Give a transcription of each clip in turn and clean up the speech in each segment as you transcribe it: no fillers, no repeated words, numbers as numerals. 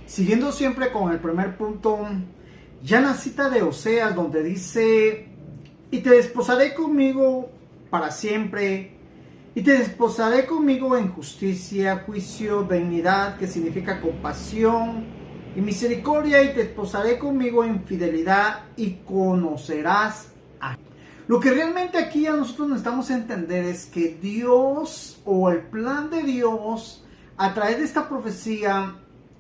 Siguiendo siempre con el primer punto, ya en la cita de Oseas donde dice, y te desposaré conmigo para siempre, y te desposaré conmigo en justicia, juicio, benignidad, que significa compasión y misericordia, y te desposaré conmigo en fidelidad, y conocerás a... Lo que realmente aquí a nosotros necesitamos entender es que Dios, o el plan de Dios, a través de esta profecía,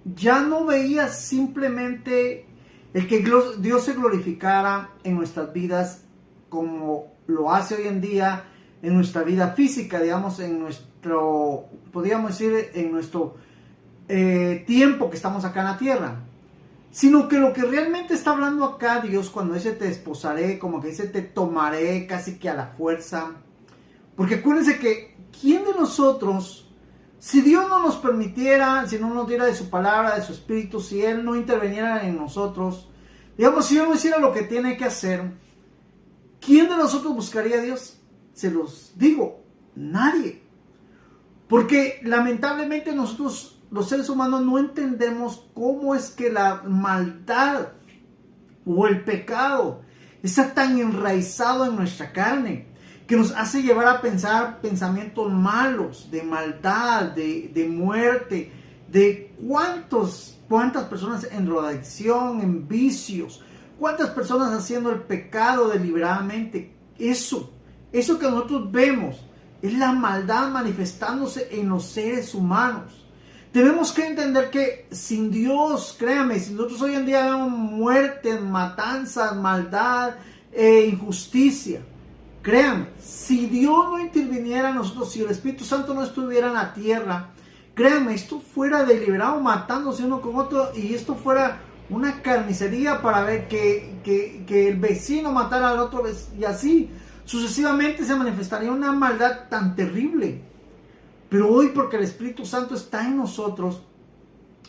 ya no veía simplemente el que Dios se glorificara en nuestras vidas como lo hace hoy en día en nuestra vida física, digamos, en nuestro, podríamos decir, en nuestro tiempo que estamos acá en la tierra, sino que lo que realmente está hablando acá Dios cuando dice te desposaré, como que dice te tomaré casi que a la fuerza, porque acuérdense que ¿quién de nosotros, si Dios no nos permitiera, si no nos diera de su palabra, de su espíritu, si Él no interviniera en nosotros, digamos, si Él no hiciera lo que tiene que hacer, ¿quién de nosotros buscaría a Dios? Se los digo, nadie. Porque lamentablemente nosotros, los seres humanos, no entendemos cómo es que la maldad o el pecado está tan enraizado en nuestra carne, que nos hace llevar a pensar pensamientos malos, de maldad, de muerte, de cuántas personas en drogadicción, en vicios, cuántas personas haciendo el pecado deliberadamente. Eso que nosotros vemos es la maldad manifestándose en los seres humanos. Tenemos que entender que sin Dios, créame, si nosotros hoy en día vemos muertes, matanzas, maldad, injusticia, créanme, si Dios no interviniera en nosotros, si el Espíritu Santo no estuviera en la tierra, créanme, esto fuera deliberado matándose uno con otro, y esto fuera una carnicería para ver que el vecino matara al otro, y así sucesivamente se manifestaría una maldad tan terrible. Pero hoy, porque el Espíritu Santo está en nosotros,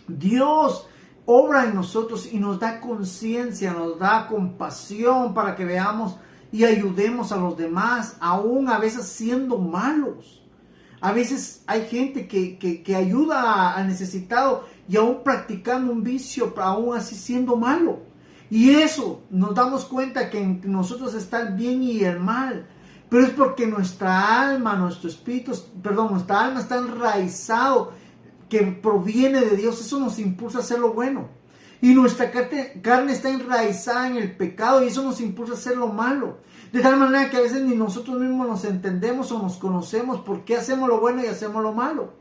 Dios obra en nosotros y nos da conciencia, nos da compasión para que veamos y ayudemos a los demás, aún a veces siendo malos. A veces hay gente que ayuda al necesitado y aún practicando un vicio, aún así siendo malo. Y eso nos damos cuenta que en nosotros está el bien y el mal. Pero es porque nuestra alma, nuestra alma está enraizado, que proviene de Dios. Eso nos impulsa a hacer lo bueno. Y nuestra carne está enraizada en el pecado y eso nos impulsa a hacer lo malo. De tal manera que a veces ni nosotros mismos nos entendemos o nos conocemos por qué hacemos lo bueno y hacemos lo malo.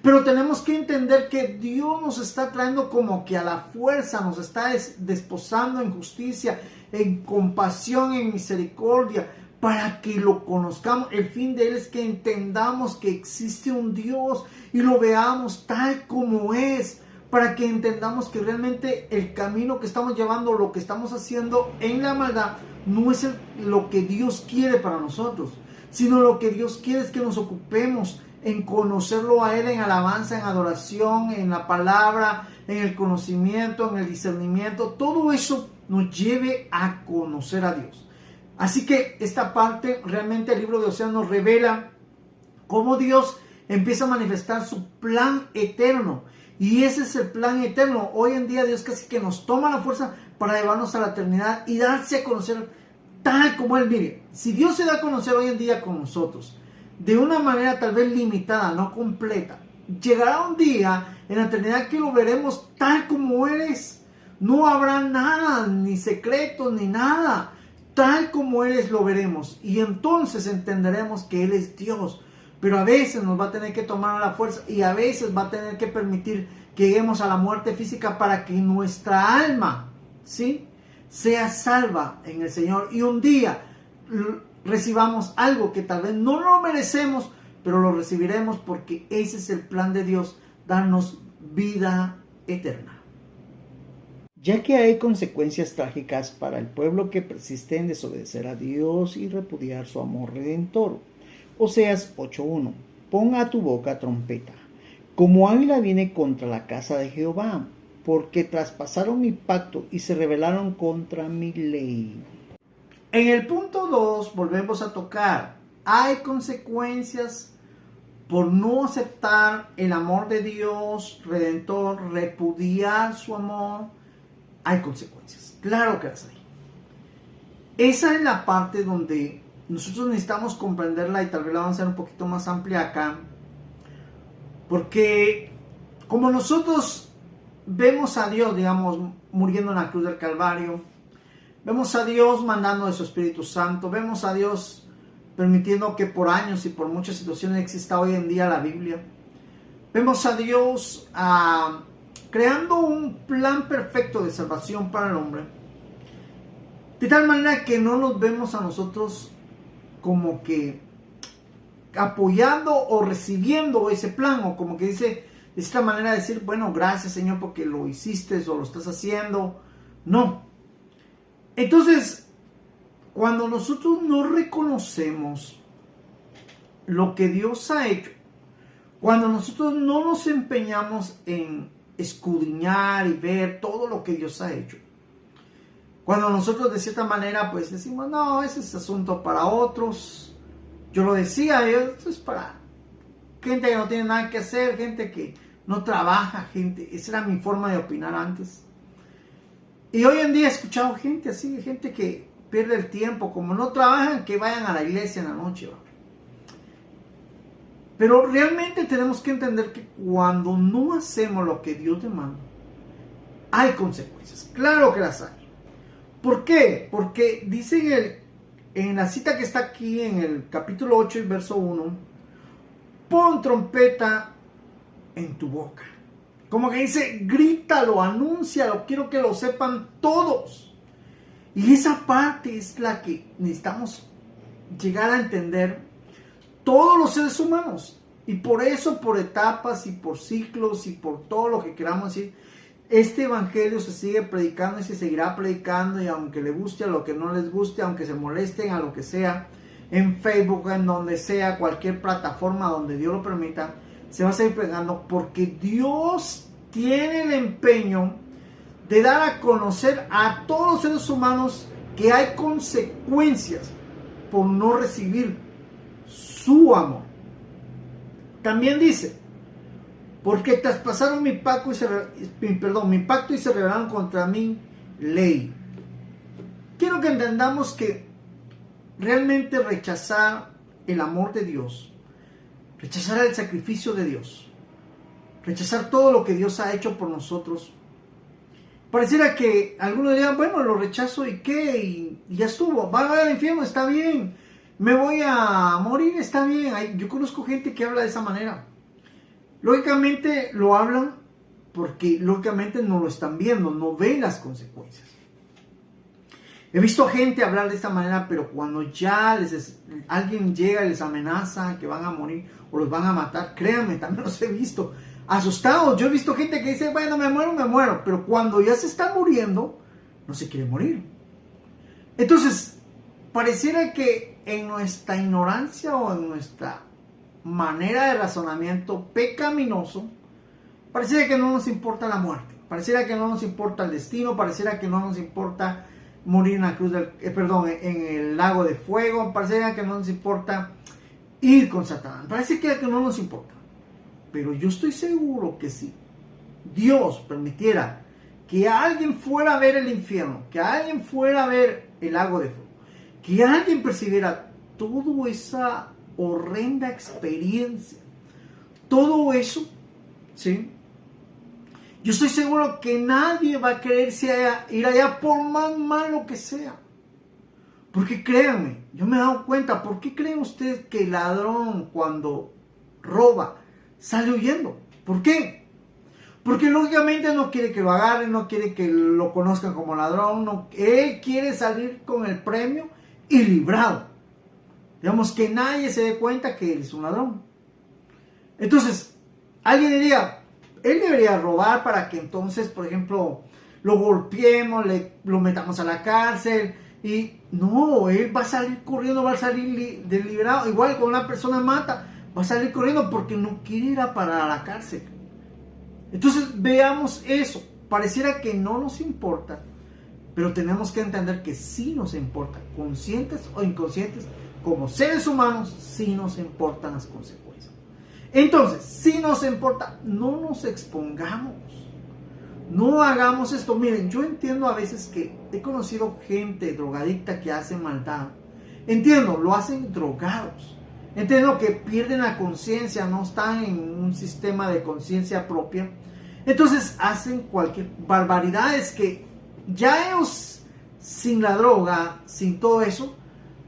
Pero tenemos que entender que Dios nos está trayendo como que a la fuerza, nos está desposando en justicia, en compasión, en misericordia, para que lo conozcamos. El fin de Él es que entendamos que existe un Dios y lo veamos tal como es, para que entendamos que realmente el camino que estamos llevando, lo que estamos haciendo en la maldad, no es lo que Dios quiere para nosotros, sino lo que Dios quiere es que nos ocupemos en conocerlo a Él, en alabanza, en adoración, en la palabra, en el conocimiento, en el discernimiento. Todo eso nos lleve a conocer a Dios. Así que esta parte, realmente el libro de Oseas nos revela cómo Dios empieza a manifestar su plan eterno. Y ese es el plan eterno. Hoy en día Dios casi que nos toma la fuerza para llevarnos a la eternidad y darse a conocer tal como Él. Mire, si Dios se da a conocer hoy en día con nosotros, de una manera tal vez limitada, no completa, llegará un día en la eternidad que lo veremos tal como Él es. No habrá nada, ni secretos, ni nada. Tal como Él es lo veremos. Y entonces entenderemos que Él es Dios. Pero a veces nos va a tener que tomar a la fuerza y a veces va a tener que permitir que lleguemos a la muerte física para que nuestra alma, ¿sí?, sea salva en el Señor. Y un día recibamos algo que tal vez no lo merecemos, pero lo recibiremos porque ese es el plan de Dios, darnos vida eterna. Ya que hay consecuencias trágicas para el pueblo que persiste en desobedecer a Dios y repudiar su amor redentor. Oseas 8:1. Pon a tu boca trompeta, como águila viene contra la casa de Jehová, porque traspasaron mi pacto y se rebelaron contra mi ley. En el punto 2 volvemos a tocar, hay consecuencias por no aceptar el amor de Dios redentor, repudiar su amor, hay consecuencias. Claro que las hay. Esa es la parte donde nosotros necesitamos comprenderla, y tal vez la vamos a hacer un poquito más amplia acá, porque como nosotros vemos a Dios, digamos, muriendo en la cruz del Calvario, vemos a Dios mandando de su Espíritu Santo, vemos a Dios permitiendo que por años y por muchas situaciones exista hoy en día la Biblia, vemos a Dios creando un plan perfecto de salvación para el hombre, de tal manera que no nos vemos a nosotros como que apoyando o recibiendo ese plan, o como que dice de esta manera decir, bueno, gracias Señor porque lo hiciste o lo estás haciendo. No. Entonces, cuando nosotros no reconocemos lo que Dios ha hecho, cuando nosotros no nos empeñamos en escudriñar y ver todo lo que Dios ha hecho, cuando nosotros de cierta manera pues decimos, no, ese es asunto para otros, yo lo decía, esto es para gente que no tiene nada que hacer, gente que no trabaja, gente, esa era mi forma de opinar antes. Y hoy en día he escuchado gente así, gente que pierde el tiempo, como no trabajan, que vayan a la iglesia en la noche, ¿va? Pero realmente tenemos que entender que cuando no hacemos lo que Dios demanda, hay consecuencias, claro que las hay. ¿Por qué? Porque dice en la cita que está aquí en el capítulo 8 y verso 1, pon trompeta en tu boca. Como que dice, grítalo, anúncialo, quiero que lo sepan todos. Y esa parte es la que necesitamos llegar a entender todos los seres humanos. Y por eso, por etapas y por ciclos y por todo lo que queramos decir, este evangelio se sigue predicando y se seguirá predicando, y aunque le guste, a lo que no les guste, aunque se molesten, a lo que sea, en Facebook, en donde sea, cualquier plataforma donde Dios lo permita, se va a seguir predicando, porque Dios tiene el empeño de dar a conocer a todos los seres humanos que hay consecuencias por no recibir su amor. También dice, porque traspasaron mi pacto y se rebelaron contra mi ley. Quiero que entendamos que realmente rechazar el amor de Dios, rechazar el sacrificio de Dios, rechazar todo lo que Dios ha hecho por nosotros, pareciera que algunos digan, bueno, lo rechazo y qué, y ya estuvo, va al infierno, está bien, me voy a morir, está bien. Yo conozco gente que habla de esa manera. Lógicamente lo hablan porque lógicamente no lo están viendo, no ven las consecuencias. He visto gente hablar de esta manera, pero cuando ya alguien llega y les amenaza que van a morir o los van a matar, créanme, también los he visto asustados. Yo he visto gente que dice, bueno, me muero, pero cuando ya se está muriendo, no se quiere morir. Entonces, pareciera que en nuestra ignorancia o en nuestra manera de razonamiento pecaminoso, pareciera que no nos importa la muerte, pareciera que no nos importa el destino, pareciera que no nos importa morir en la cruz en el lago de fuego, pareciera que no nos importa ir con Satanás, parece que no nos importa. Pero yo estoy seguro que si Dios permitiera que alguien fuera a ver el infierno, que alguien fuera a ver el lago de fuego, que alguien percibiera toda esa horrenda experiencia, todo eso, ¿sí? Yo estoy seguro que nadie va a quererse ir allá por más malo que sea. Porque créanme, yo me he dado cuenta, ¿por qué creen ustedes que el ladrón cuando roba sale huyendo? ¿Por qué? Porque lógicamente no quiere que lo agarren, no quiere que lo conozcan como ladrón, él quiere salir con el premio y librado. Digamos, que nadie se dé cuenta que él es un ladrón. Entonces, alguien diría, él debería robar para que entonces, por ejemplo, lo golpeemos, lo metamos a la cárcel. Y no, él va a salir corriendo, va a salir deliberado. Igual cuando una persona mata, va a salir corriendo porque no quiere ir a parar a la cárcel. Entonces, veamos eso. Pareciera que no nos importa, pero tenemos que entender que sí nos importa, conscientes o inconscientes. Como seres humanos, sí nos importan las consecuencias. Entonces, si nos importa, no nos expongamos. No hagamos esto. Miren, yo entiendo a veces que he conocido gente drogadicta que hace maldad. Entiendo, lo hacen drogados. Entiendo que pierden la conciencia, no están en un sistema de conciencia propia. Entonces hacen cualquier barbaridades que ya ellos, sin la droga, sin todo eso,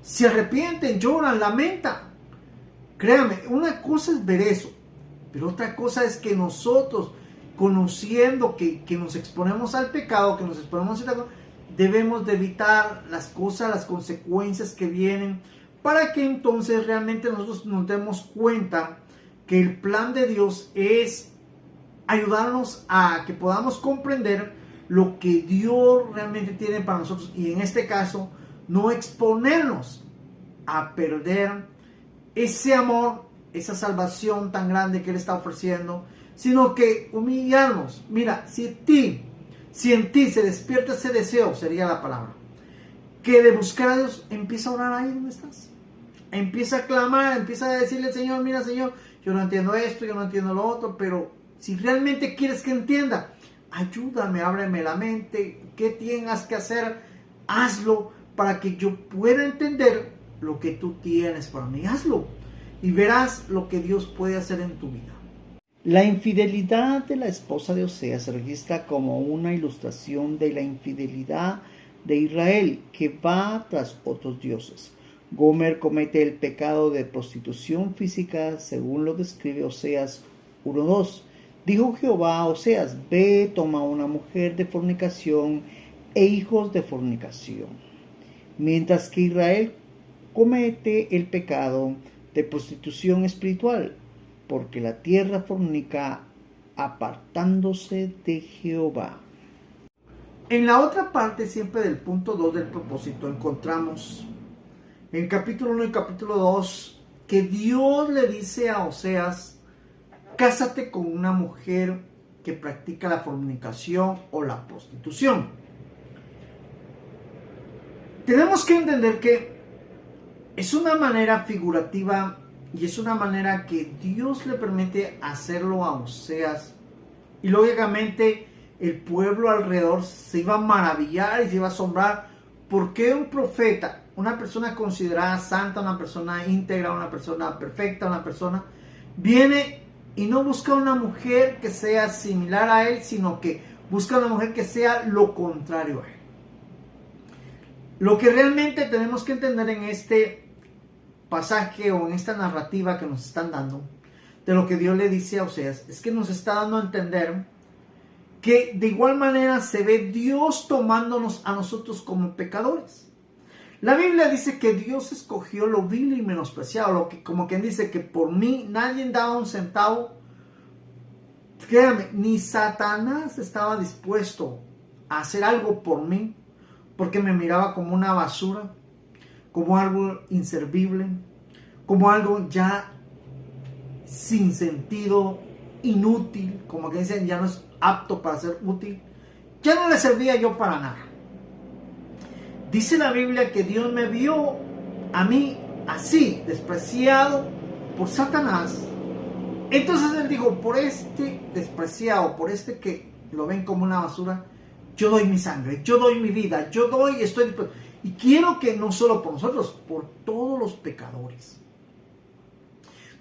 se arrepienten, lloran, lamentan. Créanme, una cosa es ver eso, pero otra cosa es que nosotros, conociendo que nos exponemos al pecado, que nos exponemos al pecado, debemos de evitar las cosas, las consecuencias que vienen, para que entonces realmente nosotros nos demos cuenta que el plan de Dios es ayudarnos a que podamos comprender lo que Dios realmente tiene para nosotros, y en este caso no exponernos a perder ese amor, esa salvación tan grande que Él está ofreciendo, sino que humillarnos. Mira, si en ti se despierta ese deseo, sería la palabra, que de buscar a Dios, empieza a orar ahí donde estás. Empieza a clamar, empieza a decirle al Señor, mira Señor, yo no entiendo esto, yo no entiendo lo otro, pero si realmente quieres que entienda, ayúdame, ábreme la mente, ¿qué tengas que hacer? Hazlo para que yo pueda entender lo que tú tienes para mí. Hazlo y verás lo que Dios puede hacer en tu vida. La infidelidad de la esposa de Oseas se registra como una ilustración de la infidelidad de Israel, que va tras otros dioses. Gomer comete el pecado de prostitución física, según lo describe Oseas 1:2. Dijo Jehová a Oseas: ve, toma una mujer de fornicación e hijos de fornicación. Mientras que Israel comete el pecado de prostitución espiritual, porque la tierra fornica apartándose de Jehová. En la otra parte, siempre del punto 2 del propósito, encontramos en el capítulo 1 y capítulo 2 que Dios le dice a Oseas: cásate con una mujer que practica la fornicación o la prostitución. Tenemos que entender que es una manera figurativa y es una manera que Dios le permite hacerlo a Oseas. Y lógicamente el pueblo alrededor se iba a maravillar y se iba a asombrar. ¿Por qué un profeta, una persona considerada santa, una persona íntegra, una persona perfecta, una persona, viene y no busca una mujer que sea similar a él, sino que busca una mujer que sea lo contrario a él? Lo que realmente tenemos que entender en este pasaje o en esta narrativa que nos están dando de lo que Dios le dice a Oseas es que nos está dando a entender que de igual manera se ve Dios tomándonos a nosotros como pecadores. La Biblia dice que Dios escogió lo vil y menospreciado, lo que, como quien dice que por mí nadie daba un centavo. Créame, ni Satanás estaba dispuesto a hacer algo por mí, porque me miraba como una basura, como algo inservible, como algo ya sin sentido, inútil, como que dicen, ya no es apto para ser útil. Ya no le servía yo para nada. Dice la Biblia que Dios me vio a mí así, despreciado por Satanás. Entonces Él dijo: por este despreciado, por este que lo ven como una basura, yo doy mi sangre, yo doy mi vida, yo doy, estoy dispuesto. Y quiero que no solo por nosotros, por todos los pecadores.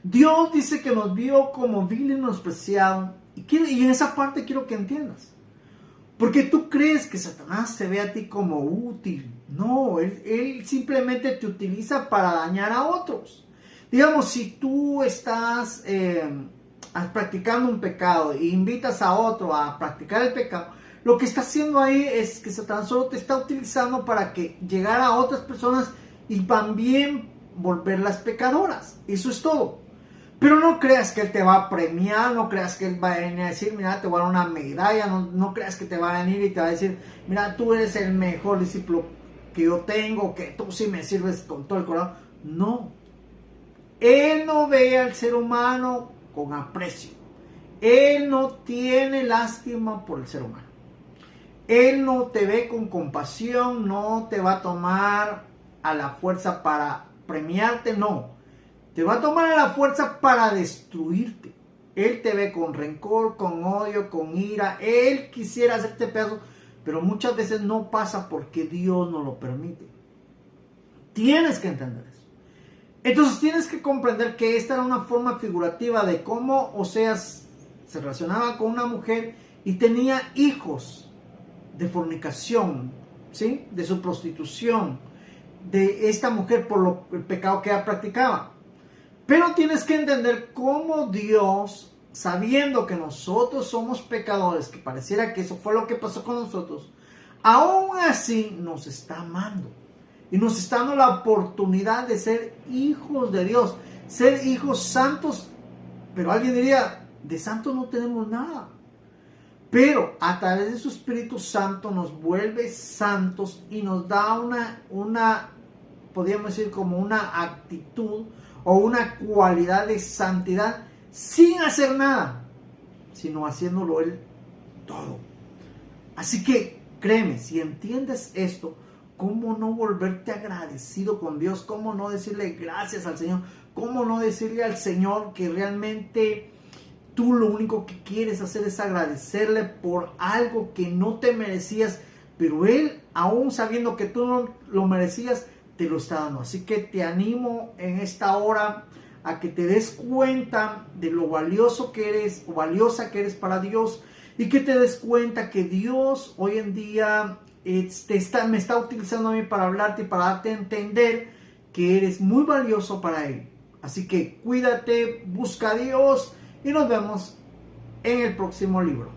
Dios dice que nos vio como vil y menospreciado. Y en esa parte quiero que entiendas. Porque tú crees que Satanás te ve a ti como útil. No, él simplemente te utiliza para dañar a otros. Digamos, si tú estás practicando un pecado e invitas a otro a practicar el pecado, lo que está haciendo ahí es que Satanás solo te está utilizando para que llegar a otras personas y también volverlas pecadoras. Eso es todo. Pero no creas que Él te va a premiar, no creas que Él va a venir a decir: mira, te voy a dar una medalla, no creas que te va a venir y te va a decir: mira, tú eres el mejor discípulo que yo tengo, que tú sí me sirves con todo el corazón. No. Él no ve al ser humano con aprecio. Él no tiene lástima por el ser humano. Él no te ve con compasión, no te va a tomar a la fuerza para premiarte, no. Te va a tomar a la fuerza para destruirte. Él te ve con rencor, con odio, con ira. Él quisiera hacerte pedazo, pero muchas veces no pasa porque Dios no lo permite. Tienes que entender eso. Entonces tienes que comprender que esta era una forma figurativa de cómo Oseas se relacionaba con una mujer y tenía hijos de fornicación, ¿sí? De su prostitución, de esta mujer por el pecado que ella practicaba. Pero tienes que entender cómo Dios, sabiendo que nosotros somos pecadores, que pareciera que eso fue lo que pasó con nosotros, aún así nos está amando. Y nos está dando la oportunidad de ser hijos de Dios, ser hijos santos. Pero alguien diría, de santos no tenemos nada. Pero a través de su Espíritu Santo nos vuelve santos y nos da una podríamos decir como una actitud o una cualidad de santidad sin hacer nada, sino haciéndolo Él todo. Así que créeme, si entiendes esto, ¿cómo no volverte agradecido con Dios? ¿Cómo no decirle gracias al Señor? ¿Cómo no decirle al Señor que realmente tú lo único que quieres hacer es agradecerle por algo que no te merecías, pero Él, aún sabiendo que tú no lo merecías, te lo está dando? Así que te animo en esta hora a que te des cuenta de lo valioso que eres o valiosa que eres para Dios, y que te des cuenta que Dios hoy en día me está utilizando a mí para hablarte y para darte a entender que eres muy valioso para Él. Así que cuídate, busca a Dios y nos vemos en el próximo libro.